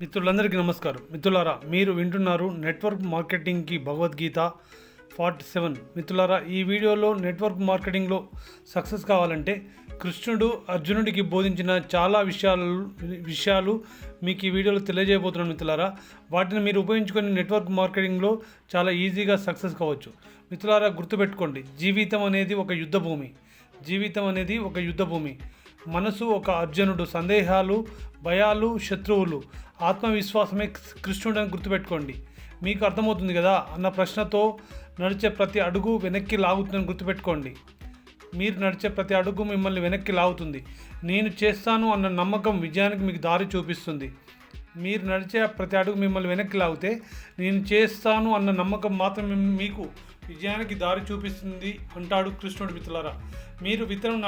మిత్రులందరికీ నమస్కారం. మిత్రులారా, మీరు వింటున్నారు నెట్వర్క్ మార్కెటింగ్కి భగవద్గీత 47. మిత్రులారా, ఈ వీడియోలో నెట్వర్క్ మార్కెటింగ్లో సక్సెస్ కావాలంటే కృష్ణుడు అర్జునుడికి బోధించిన చాలా విషయాలు మీకు ఈ వీడియోలో తెలియజేయబోతున్నాను. మిత్రులారా, వాటిని మీరు ఉపయోగించుకొని నెట్వర్క్ మార్కెటింగ్లో చాలా ఈజీగా సక్సెస్ కావచ్చు. మిత్రులారా, గుర్తుపెట్టుకోండి, జీవితం అనేది ఒక యుద్ధ భూమి. మనసు ఒక అర్జునుడు, సందేహాలు, భయాలు శత్రువులు, ఆత్మవిశ్వాసమే కృష్ణుడు అని గుర్తుపెట్టుకోండి. మీకు అర్థమవుతుంది కదా అన్న ప్రశ్నతో నడిచే ప్రతి అడుగు వెనక్కి లాగుతుందని గుర్తుపెట్టుకోండి. మీరు నడిచే ప్రతి అడుగు మిమ్మల్ని వెనక్కి లాగుతుంది. నేను చేస్తాను అన్న నమ్మకం విజయానికి మీకు దారి చూపిస్తుంది. మీరు నడిచే ప్రతి అడుగు మిమ్మల్ని వెనక్కి లాగితే నేను చేస్తాను అన్న నమ్మకం మాత్రం మీకు విజయానికి దారి చూపిస్తుంది అంటాడు కృష్ణుడు. మిత్రులారా, మీరు విత్తనం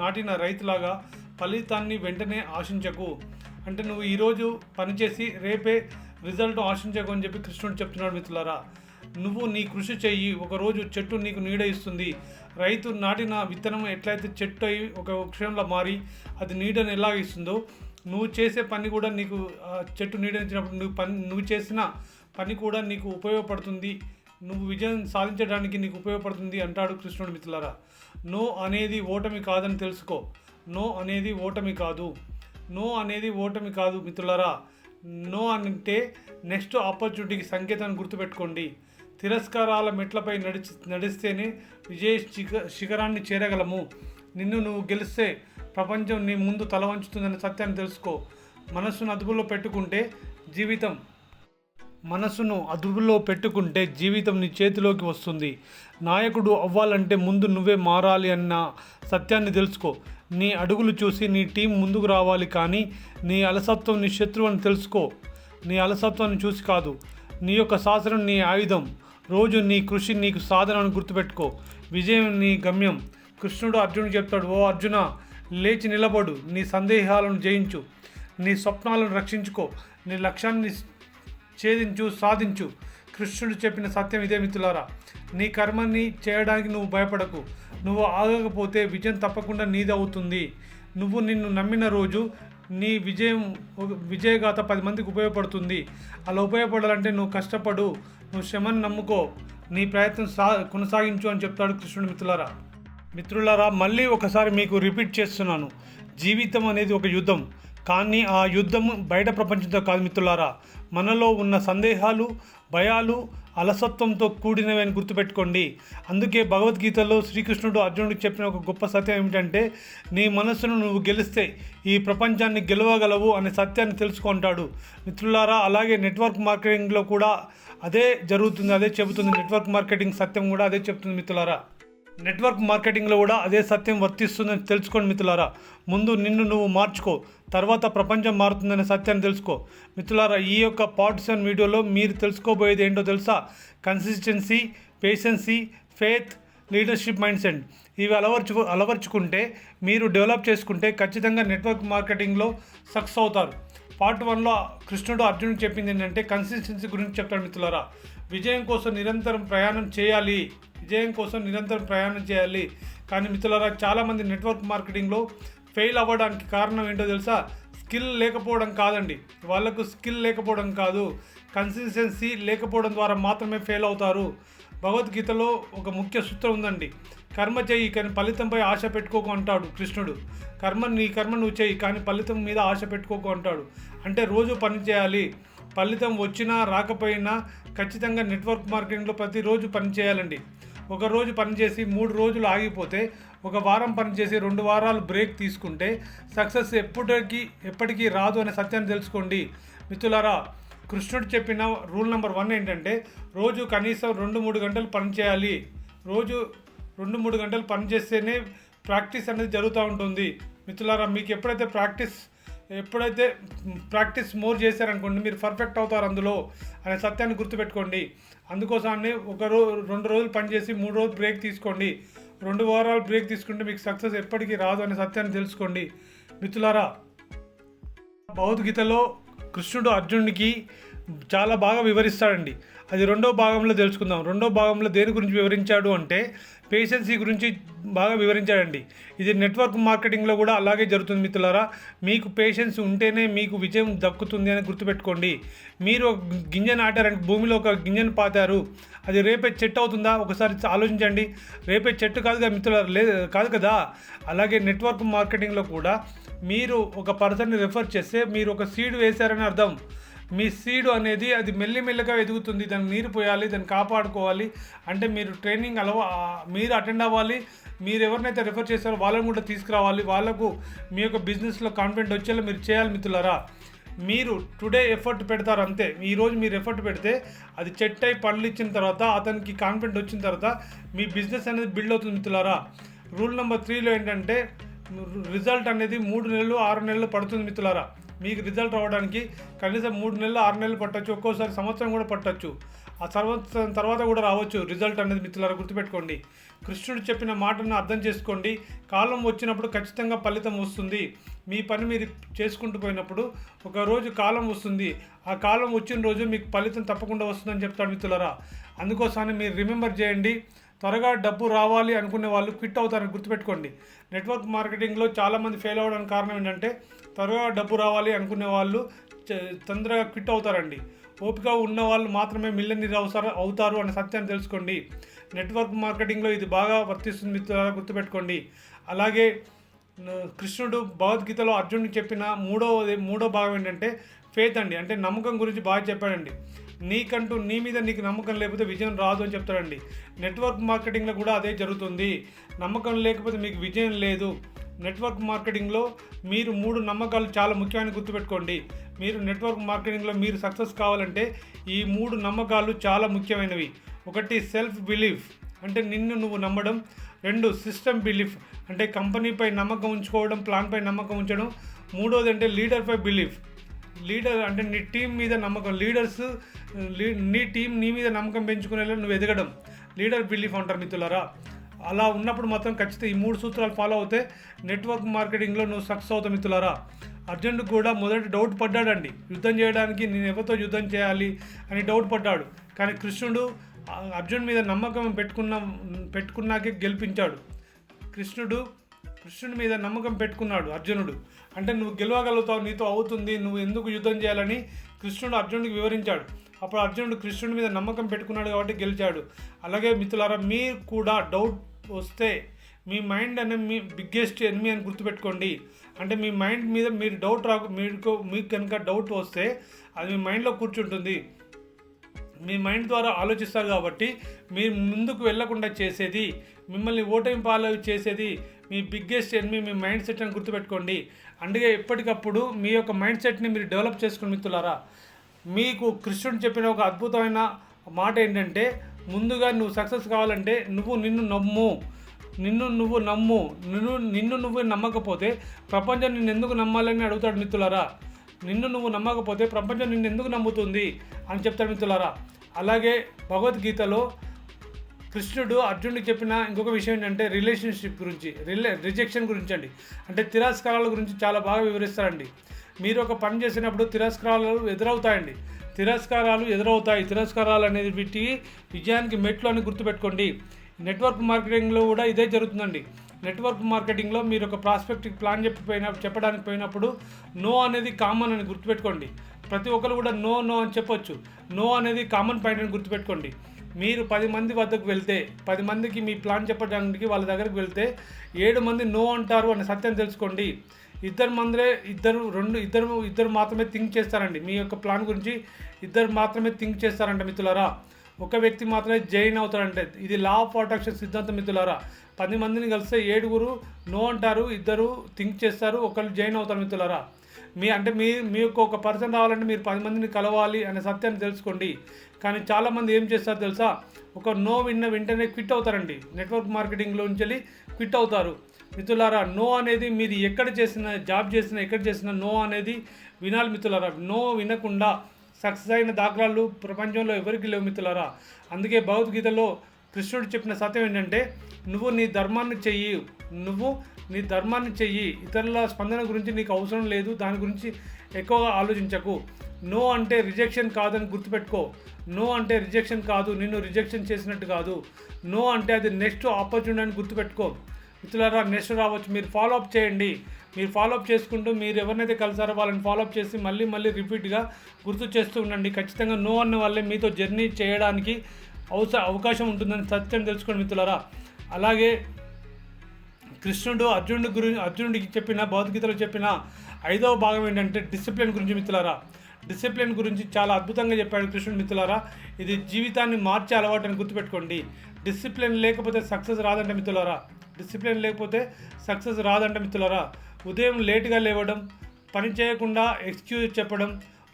నాటిన రైతులాగా ఫలితాన్ని వెంటనే ఆశించకు. అంటే నువ్వు ఈరోజు పనిచేసి రేపే రిజల్ట్ ఆశించకు అని చెప్పి కృష్ణుడు చెప్తున్నాడు. మిత్రులారా, నువ్వు నీ కృషి చెయ్యి, ఒకరోజు చెట్టు నీకు నీడ ఇస్తుంది. రైతు నాటిన విత్తనం ఎట్లయితే చెట్టు అయి ఒక వృక్షంలో మారి అది నీడని ఎలా ఇస్తుందో, నువ్వు చేసే పని కూడా నీకు చెట్టు నీడనిచ్చినప్పుడు నువ్వు చేసిన పని కూడా నీకు ఉపయోగపడుతుంది, నువ్వు విజయం సాధించడానికి నీకు ఉపయోగపడుతుంది అంటాడు కృష్ణుడు. మిత్రులారా, నో అనేది ఓటమి కాదని తెలుసుకో. నో అనేది ఓటమి కాదు మిత్రులారా. నో అంటే నెక్స్ట్ ఆపర్చునిటీకి సంకేతాన్ని గుర్తుపెట్టుకోండి. తిరస్కారాల మెట్లపై నడిస్తేనే విజయ శిఖరాన్ని చేరగలము. నువ్వు గెలిస్తే ప్రపంచం నీ ముందు తల వంచుతుందనే సత్యాన్ని తెలుసుకో. మనస్సును అదుపులో పెట్టుకుంటే జీవితం నీ చేతిలోకి వస్తుంది. నాయకుడు అవ్వాలంటే ముందు నువ్వే మారాలి అన్న సత్యాన్ని తెలుసుకో. నీ అడుగులు చూసి నీ టీం ముందుకు రావాలి, కానీ నీ అలసత్వం నీ శత్రువు అని తెలుసుకో. నీ అలసత్వాన్ని చూసి కాదు. నీ యొక్క శాస్త్రం నీ ఆయుధం. రోజు నీ కృషి నీకు సాధన అని గుర్తుపెట్టుకో. విజయం నీ గమ్యం. కృష్ణుడు అర్జునుడు చెప్తాడు, ఓ అర్జున, లేచి నిలబడు, నీ సందేహాలను జయించు, నీ స్వప్నాలను రక్షించుకో, నీ లక్ష్యాన్ని సాధించు. కృష్ణుడు చెప్పిన సత్యం ఇదే మిత్రులారా. నీ కర్మని చేయడానికి నువ్వు భయపడకు. నువ్వు ఆగకపోతే విజయం తప్పకుండా నీది అవుతుంది. నువ్వు నిన్ను నమ్మిన రోజు నీ విజయగాథ 10 మందికి ఉపయోగపడుతుంది. అలా ఉపయోగపడాలంటే నువ్వు కష్టపడు, నువ్వు శ్రమను నమ్ముకో, నీ ప్రయత్నం కొనసాగించు అని చెప్తాడు కృష్ణుడు. మిత్రులారా, మళ్ళీ ఒకసారి మీకు రిపీట్ చేస్తున్నాను, జీవితం అనేది ఒక యుద్ధం. కానీ ఆ యుద్ధం బయట ప్రపంచంతో కాదు మిత్రులారా, మనలో ఉన్న సందేహాలు, భయాలు, అలసత్వంతో కూడినవి అని గుర్తుపెట్టుకోండి. అందుకే భగవద్గీతలో శ్రీకృష్ణుడు అర్జునుడికి చెప్పిన ఒక గొప్ప సత్యం ఏమిటంటే, నీ మనస్సును నువ్వు గెలిస్తే ఈ ప్రపంచాన్ని గెలవగలవు అనే సత్యాన్ని తెలుసుకుంటాడు. మిత్రులారా, అలాగే నెట్వర్క్ మార్కెటింగ్లో కూడా అదే జరుగుతుంది, అదే చెబుతుంది. నెట్వర్క్ మార్కెటింగ్ సత్యం కూడా అదే చెప్తుంది మిత్రులారా. నెట్వర్క్ మార్కెటింగ్లో కూడా అదే సత్యం వర్తిస్తుందని తెలుసుకోండి మిత్రులారా. ముందు నిన్ను నువ్వు మార్చుకో, తర్వాత ప్రపంచం మారుతుందనే సత్యాన్ని తెలుసుకో. మిత్రులారా, ఈ యొక్క పార్ట్ 7 వీడియోలో మీరు తెలుసుకోబోయేది ఏంటో తెలుసా? Consistency, patience, faith, leadership mindset. ఇవి అలవర్చుకుంటే, మీరు డెవలప్ చేసుకుంటే ఖచ్చితంగా నెట్వర్క్ మార్కెటింగ్లో సక్సెస్ అవుతారు. పార్ట్ 1లో కృష్ణుడు అర్జునుడు చెప్పింది ఏంటంటే కన్సిస్టెన్సీ గురించి చెప్తాడు. మిత్రులారా, విజయం కోసం నిరంతరం ప్రయాణం చేయాలి. కానీ మిత్రులారా, చాలామంది నెట్వర్క్ మార్కెటింగ్లో ఫెయిల్ అవ్వడానికి కారణం ఏంటో తెలుసా? స్కిల్ లేకపోవడం కాదండి. వాళ్ళకు స్కిల్ లేకపోవడం కాదు, కన్సిస్టెన్సీ లేకపోవడం ద్వారా మాత్రమే ఫెయిల్ అవుతారు. భగవద్గీతలో ఒక ముఖ్య సూత్రం ఉందండి, కర్మ చెయ్యి కానీ ఫలితంపై ఆశ పెట్టుకోకు అంటాడు కృష్ణుడు. నీ కర్మ నువ్వు చెయ్యి కానీ ఫలితం మీద ఆశ పెట్టుకోకు అంటాడు. అంటే రోజు పని చేయాలి, ఫలితం వచ్చినా రాకపోయినా ఖచ్చితంగా నెట్వర్క్ మార్కెటింగ్లో ప్రతిరోజు పని చేయాలండి. ఒక రోజు పనిచేసి 3 రోజులు ఆగిపోతే, ఒక వారం పనిచేసి 2 వారాలు బ్రేక్ తీసుకుంటే సక్సెస్ ఎప్పటికీ రాదు అనే సత్యాన్ని తెలుసుకోండి. మిత్రులారా, కృష్ణుడు చెప్పిన రూల్ నెంబర్ 1 ఏంటంటే, రోజు కనీసం 2-3 గంటలు పనిచేయాలి. రోజు 2-3 గంటలు పనిచేస్తేనే ప్రాక్టీస్ అనేది జరుగుతూ ఉంటుంది. మిత్రులారా, మీకు ఎప్పుడైతే ప్రాక్టీస్ మోర్ చేశారనుకోండి, మీరు పర్ఫెక్ట్ అవుతారు అందులో అనే సత్యాన్ని గుర్తుపెట్టుకోండి. అందుకోసాన్ని 2 రోజులు పనిచేసి 3 రోజులు బ్రేక్ తీసుకోండి. 2 వారాలు బ్రేక్ తీసుకుంటే మీకు సక్సెస్ ఎప్పటికీ రాదు అనే సత్యాన్ని తెలుసుకోండి. మిత్రులారా, భగవద్గీతలో కృష్ణుడు అర్జునుడికి చాలా బాగా వివరిస్తాడండి. అది రెండో భాగంలో తెలుసుకుందాం. రెండో భాగంలో దేని గురించి వివరించాడు అంటే పేషెన్సీ గురించి బాగా వివరించాడండి. ఇది నెట్వర్క్ మార్కెటింగ్లో కూడా అలాగే జరుగుతుంది మిత్రులారా. మీకు పేషెన్స్ ఉంటేనే మీకు విజయం దక్కుతుంది అని గుర్తుపెట్టుకోండి. మీరు ఒక గింజ నాటారని, భూమిలో ఒక గింజను పాతారు, అది రేపే చెట్టు అవుతుందా? ఒకసారి ఆలోచించండి. రేపే చెట్టు కాదుగా మిత్రులారా, కాదు కదా. అలాగే నెట్వర్క్ మార్కెటింగ్లో కూడా మీరు ఒక పర్సన్ని రెఫర్ చేస్తే మీరు ఒక సీడ్ వేశారని అర్థం. మీ సీడ్ అనేది అది మెల్లిమెల్లిగా ఎదుగుతుంది. దానికి నీరు పోయాలి, దాన్ని కాపాడుకోవాలి. అంటే మీరు ట్రైనింగ్ మీరు అటెండ్ అవ్వాలి. మీరు ఎవరినైతే రెఫర్ చేస్తారో వాళ్ళని కూడా తీసుకురావాలి. వాళ్ళకు మీ యొక్క బిజినెస్లో కాన్ఫిడెంట్ వచ్చేలా మీరు చేయాలి మిత్రులారా. మీరు టుడే ఎఫర్ట్ పెడతారు అంతే. ఈరోజు మీరు ఎఫర్ట్ పెడితే అది చెట్టు అయి పండ్లు ఇచ్చిన తర్వాత, అతనికి కాన్ఫిడెంట్ వచ్చిన తర్వాత మీ బిజినెస్ అనేది బిల్డ్ అవుతుంది మిత్రులారా. రూల్ నెంబర్ 3లో ఏంటంటే రిజల్ట్ అనేది 3 నెలలు 6 నెలలు పడుతుంది మిత్రులారా. మీకు రిజల్ట్ రావడానికి కనీసం 3 నెలలు 6 నెలలు పట్టచ్చు, ఒక్కోసారి సంవత్సరం కూడా పట్టచ్చు. ఆ సంవత్సరం తర్వాత కూడా రావచ్చు రిజల్ట్ అనేది మిత్రులారా. గుర్తుపెట్టుకోండి. కృష్ణుడు చెప్పిన మాటను అర్థం చేసుకోండి. కాలం వచ్చినప్పుడు ఖచ్చితంగా ఫలితం వస్తుంది. మీ పని మీరు చేసుకుంటూ పోయినప్పుడు ఒక రోజు కాలం వస్తుంది. ఆ కాలం వచ్చిన రోజు మీకు ఫలితం తప్పకుండా వస్తుందని చెప్తాడు మిత్రులారా. అందుకోసమని మీరు రిమెంబర్ చేయండి. త్వరగా డబ్బు రావాలి అనుకునే వాళ్ళు క్విట్ అవుతారని గుర్తుపెట్టుకోండి. నెట్వర్క్ మార్కెటింగ్లో చాలామంది ఫెయిల్ అవ్వడానికి కారణం ఏంటంటే త్వరగా డబ్బు రావాలి అనుకునే వాళ్ళు తొందరగా క్విట్ అవుతారండి. ఓపిక ఉన్న వాళ్ళు మాత్రమే మిలియనీర్ అవుతారు అనే సత్యాన్ని తెలుసుకోండి. నెట్వర్క్ మార్కెటింగ్లో ఇది బాగా వర్తిస్తుంది మిత్రులారా, గుర్తుపెట్టుకోండి. అలాగే కృష్ణుడు భగవద్గీతలో అర్జునుడికి చెప్పిన మూడో భాగం ఏంటంటే ఫేత్ అండి. అంటే నమ్మకం గురించి బాగా చెప్పాడండి. నీకంటూ నీ మీద నీకు నమ్మకం లేకపోతే విజయం రాదు అని చెప్తాడండి. నెట్వర్క్ మార్కెటింగ్లో కూడా అదే జరుగుతుంది. నమ్మకం లేకపోతే మీకు విజయం లేదు. నెట్వర్క్ మార్కెటింగ్లో మీరు 3 నమ్మకాలు చాలా ముఖ్యమైన గుర్తుపెట్టుకోండి. మీరు నెట్వర్క్ మార్కెటింగ్లో మీరు సక్సెస్ కావాలంటే ఈ 3 నమ్మకాలు చాలా ముఖ్యమైనవి. 1 సెల్ఫ్ బిలీఫ్, అంటే నిన్ను నువ్వు నమ్మడం. 2 సిస్టమ్ బిలీఫ్, అంటే కంపెనీపై నమ్మకం ఉంచుకోవడం, ప్లాన్పై నమ్మకం ఉంచడం. 3వది అంటే లీడర్పై బిలీఫ్. లీడర్ అంటే నీ టీం మీద నమ్మకం. నీ టీం నీ మీద నమ్మకం పెంచుకునేలా నువ్వు ఎదగడం లీడర్ బిలీఫ్ అంటారు మిత్రులారా. అలా ఉన్నప్పుడు మాత్రం ఖచ్చితంగా ఈ 3 సూత్రాలు ఫాలో అవుతే నెట్వర్క్ మార్కెటింగ్లో నువ్వు సక్సెస్ అవుతావు మిత్రులారా. అర్జునుడు కూడా మొదటి డౌట్ పడ్డాడండి. యుద్ధం చేయడానికి నేను ఎవరితో యుద్ధం చేయాలి అని డౌట్ పడ్డాడు. కానీ కృష్ణుడు అర్జున్ మీద నమ్మకం పెట్టుకున్నాకే గెలిపించాడు. కృష్ణుడి మీద నమ్మకం పెట్టుకున్నాడు అర్జునుడు. అంటే నువ్వు గెలవగలుగుతావు, నీతో అవుతుంది, నువ్వు ఎందుకు యుద్ధం చేయాలని కృష్ణుడు అర్జునుడికి వివరించాడు. అప్పుడు అర్జునుడు కృష్ణుడి మీద నమ్మకం పెట్టుకున్నాడు కాబట్టి గెలిచాడు. అలాగే మిత్రులారా, మీరు కూడా డౌట్ వస్తే మీ మైండ్ అనేది మీ బిగ్గెస్ట్ ఎనిమీ అని గుర్తుపెట్టుకోండి. అంటే మీ మైండ్ మీద మీరు మీకు కనుక డౌట్ వస్తే అది మీ మైండ్లో కూర్చుంటుంది. మీ మైండ్ ద్వారా ఆలోచిస్తారు కాబట్టి మీరు ముందుకు వెళ్లకుండా చేసేది, మిమ్మల్ని ఓటమి పాలు చేసేది మీ బిగ్గెస్ట్ ఎనిమీ మీ మైండ్ సెట్ అని గుర్తుపెట్టుకోండి. అందుకే ఎప్పటికప్పుడు మీ యొక్క మైండ్ సెట్ని మీరు డెవలప్ చేసుకుని మిత్రులారా. మీకు కృష్ణుడు చెప్పిన ఒక అద్భుతమైన మాట ఏంటంటే, ముందుగా నువ్వు సక్సెస్ కావాలంటే నిన్ను నమ్ము. నిన్ను నువ్వు నమ్మకపోతే ప్రపంచం నిన్ను ఎందుకు నమ్మాలని అడుగుతాడు మిత్రులారా. నిన్ను నువ్వు నమ్మకపోతే ప్రపంచం నిన్ను ఎందుకు నమ్ముతుంది అని చెప్తాడు మిత్రులారా. అలాగే భగవద్గీతలో కృష్ణుడు అర్జునుడికి చెప్పిన ఇంకొక విషయం ఏంటంటే రిలేషన్షిప్ గురించి, రిజెక్షన్ గురించి అండి. అంటే తిరస్కారాల గురించి చాలా బాగా వివరిస్తారండి. మీరు ఒక పని చేసినప్పుడు తిరస్కారాలు ఎదురవుతాయండి. తిరస్కారాలు అనేది వీటి విజయానికి మెట్లు అని గుర్తుపెట్టుకోండి. నెట్వర్క్ మార్కెటింగ్లో కూడా ఇదే జరుగుతుందండి. నెట్వర్క్ మార్కెటింగ్లో మీరు ఒక ప్రాస్పెక్ట్కి ప్లాన్ చెప్పడానికి పోయినప్పుడు నో అనేది కామన్ అని గుర్తుపెట్టుకోండి. ప్రతి ఒక్కరు కూడా నో అని చెప్పొచ్చు. నో అనేది కామన్ పాయింట్ అని గుర్తుపెట్టుకోండి. మీరు 10 మంది వద్దకు వెళ్తే, 10 మందికి మీ ప్లాన్ చెప్పడానికి వాళ్ళ దగ్గరికి వెళ్తే 7 మంది నో అంటారు అనే సత్యం తెలుసుకోండి. ఇద్దరు మాత్రమే థింక్ చేస్తారండి. మీ యొక్క ప్లాన్ గురించి ఇద్దరు మాత్రమే థింక్ చేస్తారంట మిత్రులారా. ఒక వ్యక్తి మాత్రమే జైన్ అవుతారంటే ఇది లా ఆఫ్ అట్రాక్షన్ సిద్ధాంతం మిత్రులారా. 10 మందిని కలిస్తే 7 నో అంటారు, 2 థింక్ చేస్తారు, 1 జైన్ అవుతారు మిత్రులారా. మీకు ఒక పర్సన్ రావాలంటే మీరు 10 మందిని కలవాలి అనే సత్యాన్ని తెలుసుకోండి. కానీ చాలామంది ఏం చేస్తారు తెలుసా, ఒక నో వెంటనే క్విట్ అవుతారండి. నెట్వర్క్ మార్కెటింగ్లో నుంచి క్విట్ అవుతారు మిత్రులారా. నో అనేది మీరు ఎక్కడ చేసిన జాబ్ చేసినా ఎక్కడ చేసినా నో అనేది వినాలి మిత్రులారా. నో వినకుండా సక్సెస్ అయిన దాఖలాలు ప్రపంచంలో ఎవరికి లేవు మిత్రులారా. అందుకే భగవద్గీతలో కృష్ణుడు చెప్పిన సత్యం ఏంటంటే, నువ్వు నీ ధర్మాన్ని చెయ్యి, నువ్వు నీ ధర్మాన్ని చెయ్యి. ఇతరుల స్పందన గురించి నీకు అవసరం లేదు, దాని గురించి ఎక్కువగా ఆలోచించకు. నో అంటే రిజెక్షన్ కాదని గుర్తుపెట్టుకో. నో అంటే రిజెక్షన్ కాదు, నిన్ను రిజెక్షన్ చేసినట్టు కాదు. నో అంటే అది నెక్స్ట్ ఆపర్చునిటీ అని గుర్తుపెట్టుకో. మిత్రులారా, నెక్స్ట్ రావచ్చు. మీరు ఫాలోఅప్ చేయండి. మీరు ఫాలోఅప్ చేసుకుంటూ మీరు ఎవరినైతే కలిసారో వాళ్ళని ఫాలోఅప్ చేసి మళ్ళీ రిపీట్గా గుర్తు చేస్తూ ఉండండి. ఖచ్చితంగా నో అన్న వాళ్ళే మీతో జర్నీ చేయడానికి అవకాశం ఉంటుందని సత్యం తెలుసుకోండి మిత్రులారా. అలాగే కృష్ణుడు అర్జునుడికి చెప్పిన భగవద్గీతలో చెప్పిన 5వ భాగం ఏంటంటే డిసిప్లిన్ గురించి మిత్రులారా. డిసిప్లిన్ గురించి చాలా అద్భుతంగా చెప్పాడు కృష్ణుడు మిత్రులారా. ఇది జీవితాన్ని మార్చే అలవాటు అని గుర్తుపెట్టుకోండి. డిసిప్లిన్ లేకపోతే సక్సెస్ రాదంట మిత్రులారా. డిసిప్లిన్ లేకపోతే సక్సెస్ రాదంట మిత్రులారా. ఉదయం లేటుగా లేవడం, పని చేయకుండా ఎక్స్క్యూజ్ చెప్పడం,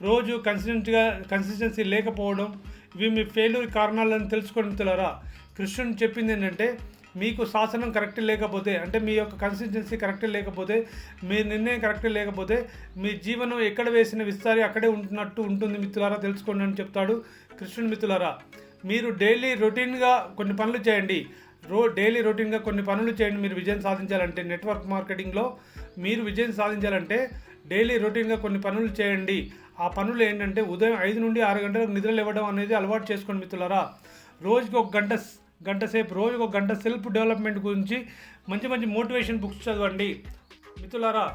రోజు కన్సిస్టెన్సీ లేకపోవడం, ఇవి మీ ఫెయిల్యూర్ కారణాలని తెలుసుకోండి మిత్రులారా. కృష్ణుడు చెప్పింది ఏంటంటే, మీకు శాసనం కరెక్ట్ లేకపోతే, అంటే మీ యొక్క కన్సిస్టెన్సీ కరెక్ట్ లేకపోతే, మీ నిర్ణయం కరెక్ట్ లేకపోతే, మీ జీవనం ఎక్కడ వేసిన విస్తారి అక్కడే ఉంటున్నట్టు ఉంటుంది మిత్రులారా, తెలుసుకోండి అని చెప్తాడు కృష్ణుడు మిత్రులారా. మీరు డైలీ రొటీన్గా కొన్ని పనులు చేయండి. డైలీ రొటీన్గా కొన్ని పనులు చేయండి. మీరు విజయం సాధించాలంటే, నెట్వర్క్ మార్కెటింగ్లో మీరు విజయం సాధించాలంటే డైలీ రొటీన్గా కొన్ని పనులు చేయండి. ఆ పనులు ఏంటంటే, ఉదయం 5 నుండి 6 గంటలకు నిద్రలు ఇవ్వడం అనేది అలవాటు చేసుకోండి మిత్రులారా. రోజుకి ఒక గంట సేపు, రోజుకి ఒక గంట సెల్ఫ్ డెవలప్మెంట్ గురించి మంచి మోటివేషన్ బుక్స్ చదవండి మిత్రులారా.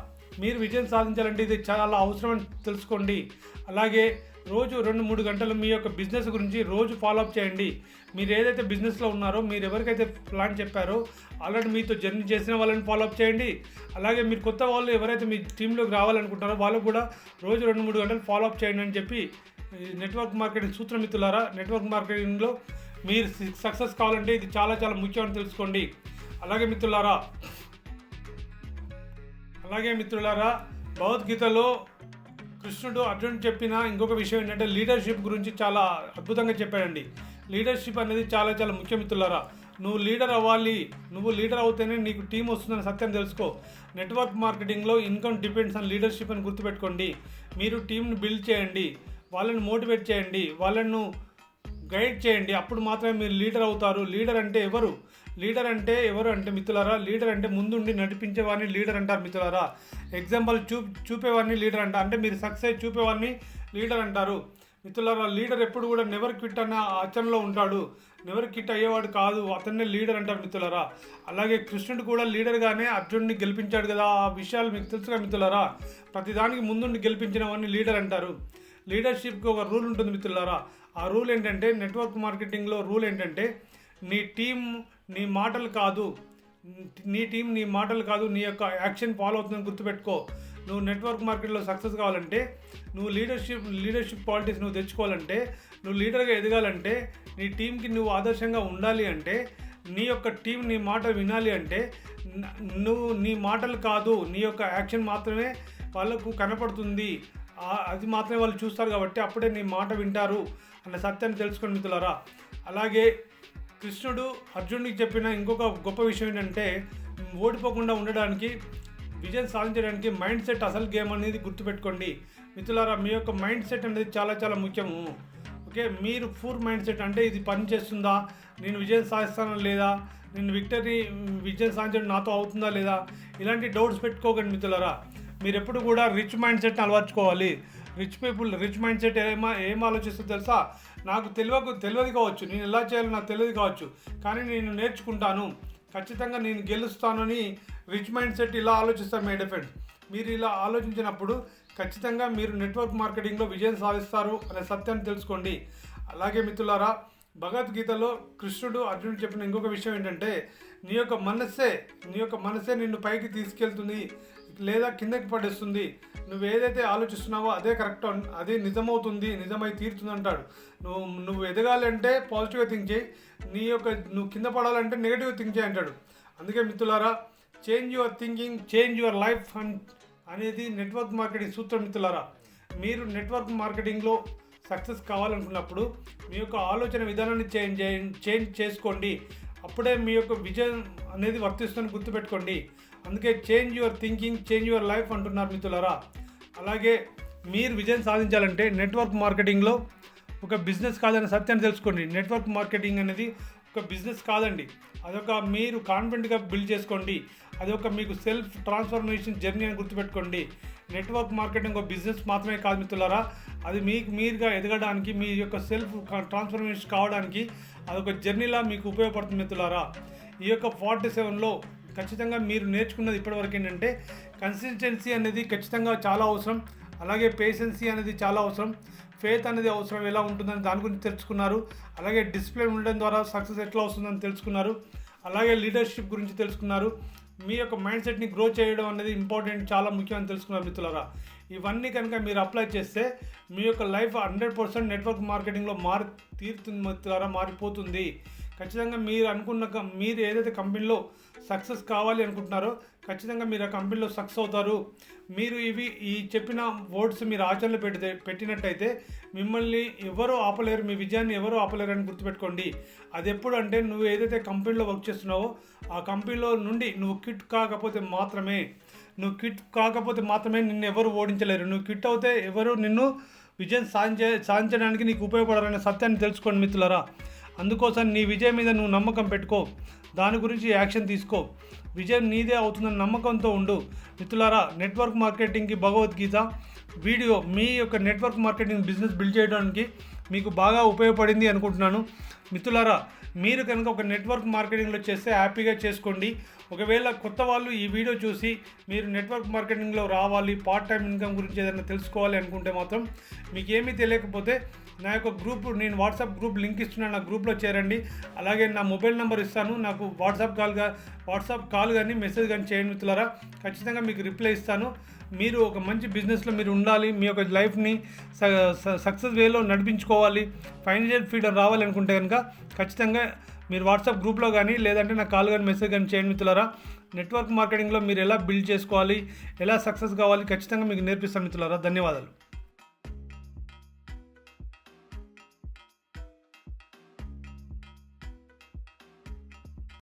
మీరు విజయం సాధించాలంటే ఇది చాలా అవసరం అని తెలుసుకోండి. అలాగే రోజు 2-3 గంటలు మీ యొక్క బిజినెస్ గురించి రోజు ఫాలోఅప్ చేయండి. మీరు ఏదైతే బిజినెస్లో ఉన్నారో, మీరు ఎవరికైతే ప్లాన్ చెప్పారో ఆల్రెడీ మీతో జర్నీ చేసిన వాళ్ళని ఫాలోఅప్ చేయండి. అలాగే మీరు కొత్త వాళ్ళు ఎవరైతే మీ టీంలోకి రావాలనుకుంటారో వాళ్ళకు కూడా రోజు 2-3 గంటలు ఫాలోఅప్ చేయండి అని చెప్పి నెట్వర్క్ మార్కెటింగ్ సూత్రం మిత్రులారా. నెట్వర్క్ మార్కెటింగ్లో మీరు సక్సెస్ కావాలంటే ఇది చాలా ముఖ్యం అని తెలుసుకోండి. అలాగే మిత్రులారా భగవద్గీతలో కృష్ణుడు అర్జునుడు చెప్పిన ఇంకొక విషయం ఏంటంటే, లీడర్షిప్ గురించి చాలా అద్భుతంగా చెప్పాడండి. లీడర్షిప్ అనేది చాలా ముఖ్యం మిత్రులారా. నువ్వు లీడర్ అవ్వాలి. నువ్వు లీడర్ అవుతేనే నీకు టీం వస్తుందని సత్యం తెలుసుకో. నెట్వర్క్ మార్కెటింగ్లో ఇన్కమ్ డిపెండ్స్ ఆన్ లీడర్షిప్ అని గుర్తుపెట్టుకోండి. మీరు టీంను బిల్డ్ చేయండి, వాళ్ళని మోటివేట్ చేయండి, వాళ్ళను గైడ్ చేయండి. అప్పుడు మాత్రమే మీరు లీడర్ అవుతారు. లీడర్ అంటే ఎవరు అంటే మిత్రులారా, లీడర్ అంటే ముందుండి నడిపించేవాడిని లీడర్ అంటారు మిత్రులారా. ఎగ్జాంపుల్ చూపేవాడిని లీడర్ అంటారు. అంటే మీరు సక్సెస్ చూపేవాడిని లీడర్ అంటారు మిత్రులారా. లీడర్ ఎప్పుడు కూడా నెవర్ క్విట్ అనే ఆచరణలో ఉంటాడు. నెవర్ క్విట్ అయ్యేవాడు కాదు, అతన్నే లీడర్ అంటారు మిత్రులారా. అలాగే కృష్ణుడు కూడా లీడర్గానే అర్జునుడిని గెలిపించాడు కదా. ఆ విషయాలు మీకు తెలుసుగా మిత్రులారా. ప్రతిదానికి ముందుండి గెలిపించిన వాడిని లీడర్ అంటారు. లీడర్షిప్కి ఒక రూల్ ఉంటుంది మిత్రులారా. ఆ రూల్ ఏంటంటే, నెట్వర్క్ మార్కెటింగ్లో రూల్ ఏంటంటే, నీ టీం నీ మాటలు కాదు, నీ యొక్క యాక్షన్ ఫాలో అవుతుందని గుర్తుపెట్టుకో. నువ్వు నెట్వర్క్ మార్కెట్లో సక్సెస్ కావాలంటే, నువ్వు లీడర్షిప్ క్వాలిటీస్ నువ్వు తెచ్చుకోవాలంటే, నువ్వు లీడర్గా ఎదగాలంటే, నీ టీంకి నువ్వు ఆదర్శంగా ఉండాలి అంటే, నీ యొక్క టీం నీ మాట వినాలి అంటే, నువ్వు నీ మాటలు కాదు, నీ యొక్క యాక్షన్ మాత్రమే వాళ్ళకు కనపడుతుంది. అది మాత్రమే వాళ్ళు చూస్తారు కాబట్టి అప్పుడే నీ మాట వింటారు అన్న సత్యాన్ని తెలుసుకోండి మిత్రులారా. అలాగే కృష్ణుడు అర్జునుడికి చెప్పిన ఇంకొక గొప్ప విషయం ఏంటంటే, ఓడిపోకుండా ఉండడానికి, విజయం సాధించడానికి మైండ్ సెట్ అసలు గేమ్ అనేది గుర్తుపెట్టుకోండి మిత్రులారా. మీ యొక్క మైండ్ సెట్ అనేది చాలా ముఖ్యము. ఓకే, మీరు పూర్ మైండ్ సెట్ అంటే ఇది పని చేస్తుందా, నేను విజయం సాధిస్తానా లేదా, నేను విజయం సాధించడం నాతో అవుతుందా లేదా, ఇలాంటి డౌట్స్ పెట్టుకోకండి మిత్రులారా. మీరు ఎప్పుడు కూడా రిచ్ మైండ్ సెట్ని అలవర్చుకోవాలి. రిచ్ మైండ్ సెట్ ఏం ఆలోచిస్తుందో తెలుసా? నాకు తెలియదు కావచ్చు, నేను ఎలా చేయాలో నాకు తెలియదు కావచ్చు, కానీ నేను నేర్చుకుంటాను, ఖచ్చితంగా నేను గెలుస్తానని రిచ్ మైండ్ సెట్ ఇలా ఆలోచిస్తారు మై డియర్ ఫ్రెండ్స్. మీరు ఇలా ఆలోచించినప్పుడు ఖచ్చితంగా మీరు నెట్వర్క్ మార్కెటింగ్లో విజయం సాధిస్తారు అనే సత్యాన్ని తెలుసుకోండి. అలాగే మిత్రులారా, భగవద్గీతలో కృష్ణుడు అర్జునుడు చెప్పిన ఇంకొక విషయం ఏంటంటే, నీ యొక్క మనస్సే నిన్ను పైకి తీసుకెళ్తుంది లేదా కిందకి పడేస్తుంది. నువ్వు ఏదైతే ఆలోచిస్తున్నావో అదే కరెక్ట్, అదే నిజమై తీరుతుంది అంటాడు. నువ్వు ఎదగాలి అంటే పాజిటివ్గా థింక్ చేయి, నువ్వు కింద పడాలంటే నెగిటివ్గా థింక్ చేయి అంటాడు. అందుకే మిత్రులారా, change your thinking, change your life అనేది నెట్వర్క్ మార్కెటింగ్ సూత్రం మిత్రులారా. మీరు నెట్వర్క్ మార్కెటింగ్లో సక్సెస్ కావాలనుకున్నప్పుడు మీ యొక్క ఆలోచన విధానాన్ని చేంజ్ చేసుకోండి. అప్పుడే మీ యొక్క విజయం అనేది వర్తిస్తుందని గుర్తుపెట్టుకోండి. అందుకే change your thinking, change your life అంటున్నారు మిత్రులారా. అలాగే మీరు విజయం సాధించాలంటే నెట్వర్క్ మార్కెటింగ్లో ఒక బిజినెస్ కాదనే సత్యాన్ని తెలుసుకోండి. నెట్వర్క్ మార్కెటింగ్ అనేది ఒక ఒక బిజినెస్ కాదండి. అదొక మీరు కాన్ఫిడెంట్గా బిల్డ్ చేసుకోండి. అదొక మీకు సెల్ఫ్ ట్రాన్స్ఫర్మేషన్ జర్నీ అని గుర్తుపెట్టుకోండి. నెట్వర్క్ మార్కెటింగ్ ఒక బిజినెస్ మాత్రమే కాదు మిత్రులారా, అది మీకు మీరుగా ఎదగడానికి, మీ యొక్క సెల్ఫ్ ట్రాన్స్ఫర్మేషన్ కావడానికి అదొక జర్నీలా మీకు ఉపయోగపడుతుంది మిత్రులారా. ఈ యొక్క 47లో ఖచ్చితంగా మీరు నేర్చుకున్నది ఇప్పటివరకు ఏంటంటే కన్సిస్టెన్సీ అనేది ఖచ్చితంగా చాలా అవసరం. అలాగే పేషెన్సీ అనేది చాలా అవసరం. ఫేత్ అనేది అవసరం ఎలా ఉంటుందని దాని గురించి తెలుసుకున్నారు. అలాగే డిసిప్లిన్ ఉండడం ద్వారా సక్సెస్ ఎట్లా వస్తుందని తెలుసుకున్నారు. అలాగే లీడర్షిప్ గురించి తెలుసుకున్నారు. మీ యొక్క మైండ్ సెట్ని గ్రో చేయడం అనేది ఇంపార్టెంట్, చాలా ముఖ్యమని తెలుసుకున్నారు మిత్రులారా. ఇవన్నీ కనుక మీరు అప్లై చేస్తే మీ యొక్క లైఫ్ 100% నెట్వర్క్ మార్కెటింగ్లో తీరుతుంది మిత్రులారా, మారిపోతుంది. ఖచ్చితంగా మీరు అనుకున్న మీరు ఏదైతే కంపెనీలో సక్సెస్ కావాలి అనుకుంటున్నారో ఖచ్చితంగా మీరు ఆ కంపెనీలో సక్సెస్ అవుతారు. మీరు ఈ చెప్పిన వర్డ్స్ మీరు ఆచరణలో పెట్టినట్టయితే మిమ్మల్ని ఎవరూ ఆపలేరు, మీ విజయాన్ని ఎవరూ ఆపలేరు అని గుర్తుపెట్టుకోండి. అది ఎప్పుడు అంటే నువ్వు ఏదైతే కంపెనీలో వర్క్ చేస్తున్నావో ఆ కంపెనీలో నుండి నువ్వు క్విట్ కాకపోతే మాత్రమే నిన్ను ఎవరు ఓడించలేరు. నువ్వు క్విట్ అవుతే ఎవరు నిన్ను విజయం సాధించడానికి నీకు ఉపయోగపడాలనే సత్యాన్ని తెలుసుకోండి మిత్రులారా. అందుకోసం నీ విజయం మీద నువ్వు నమ్మకం పెట్టుకో, దాని గురించి యాక్షన్ తీసుకో. విజయం నీదే అవుతుందని నమ్మకంతో ఉండు మిత్రులారా. నెట్వర్క్ మార్కెటింగ్కి భగవద్గీత వీడియో మీ యొక్క నెట్వర్క్ మార్కెటింగ్ బిజినెస్ బిల్డ్ చేయడానికి మీకు బాగా ఉపయోగపడింది అనుకుంటున్నాను మిత్రులారా. మీరు కనుక ఒక నెట్వర్క్ మార్కెటింగ్లో చేస్తే హ్యాపీగా చేసుకోండి. ఒకవేళ కొత్త వాళ్ళు ఈ వీడియో చూసి మీరు నెట్వర్క్ మార్కెటింగ్లో రావాలి, పార్ట్ టైం ఇన్కమ్ గురించి ఏదైనా తెలుసుకోవాలి అనుకుంటే మాత్రం మీకు ఏమీ తెలియకపోతే నా యొక్క గ్రూప్, నేను వాట్సాప్ గ్రూప్ లింక్ ఇస్తున్నాను, నా గ్రూప్లో చేరండి. అలాగే నా మొబైల్ నెంబర్ ఇస్తాను, నాకు వాట్సాప్ కాల్ కానీ మెసేజ్ కానీ చేయండి మిత్రులారా. ఖచ్చితంగా మీకు రిప్లై ఇస్తాను. మీరు ఒక మంచి బిజినెస్లో మీరు ఉండాలి, మీ యొక్క లైఫ్ని సక్సెస్ వేలో నడిపించుకోవాలి, ఫైనాన్షియల్ ఫ్రీడమ్ రావాలి అనుకుంటే కనుక ఖచ్చితంగా మీరు వాట్సాప్ గ్రూప్లో కానీ లేదంటే నాకు కాల్ కానీ మెసేజ్ కానీ చేయండి మిత్రులారా. నెట్వర్క్ మార్కెటింగ్లో మీరు ఎలా బిల్డ్ చేసుకోవాలి, ఎలా సక్సెస్ కావాలి ఖచ్చితంగా మీకు నేర్పిస్తాను మిత్రులారా. ధన్యవాదాలు.